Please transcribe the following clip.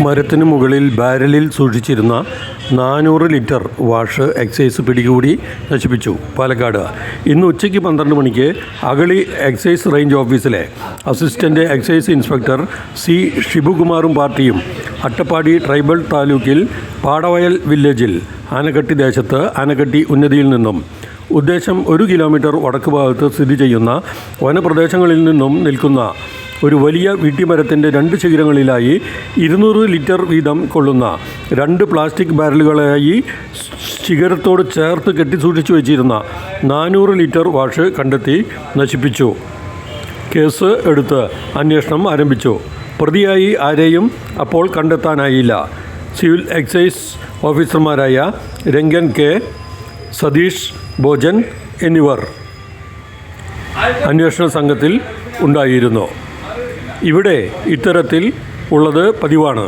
മരത്തിന് മുകളിൽ ബാരലിൽ സൂക്ഷിച്ചിരുന്ന 400 ലിറ്റർ വാഷ് എക്സൈസ് പിടികൂടി നശിപ്പിച്ചു. പാലക്കാട് ഇന്ന് ഉച്ചയ്ക്ക് 12 മണിക്ക് അഗളി എക്സൈസ് റേഞ്ച് ഓഫീസിലെ അസിസ്റ്റൻ്റ് എക്സൈസ് ഇൻസ്പെക്ടർ സി ഷിബുകുമാറും പാർട്ടിയും അട്ടപ്പാടി ട്രൈബൽ താലൂക്കിൽ പാടവയൽ വില്ലേജിൽ ആനക്കട്ടി ദേശത്ത് ആനക്കട്ടി ഉന്നതിയിൽ നിന്നും ഉദ്ദേശം 1 കിലോമീറ്റർ വടക്ക് ഭാഗത്ത് സ്ഥിതി ചെയ്യുന്ന വനപ്രദേശങ്ങളിൽ നിന്നും നിൽക്കുന്ന ഒരു വലിയ വീട്ടിമരത്തിൻ്റെ 2 ശിഖരങ്ങളിലായി 200 ലിറ്റർ വീതം കൊള്ളുന്ന 2 പ്ലാസ്റ്റിക് ബാരലുകളായി ശിഖരത്തോട് ചേർത്ത് കെട്ടിസൂക്ഷിച്ചു വെച്ചിരുന്ന 400 ലിറ്റർ വാഷ് കണ്ടെത്തി നശിപ്പിച്ചു. കേസ് എടുത്ത് അന്വേഷണം ആരംഭിച്ചു. പ്രതിയായി ആരെയും അപ്പോൾ കണ്ടെത്താനായില്ല. സിവിൽ എക്സൈസ് ഓഫീസർമാരായ രംഗൻ കെ, സതീഷ് ഭോജൻ എന്നിവർ അന്വേഷണ സംഘത്തിൽ ഉണ്ടായിരുന്നു. ഇവിടെ ഇത്തരത്തിൽ ഉള്ളത് പതിവാണ്.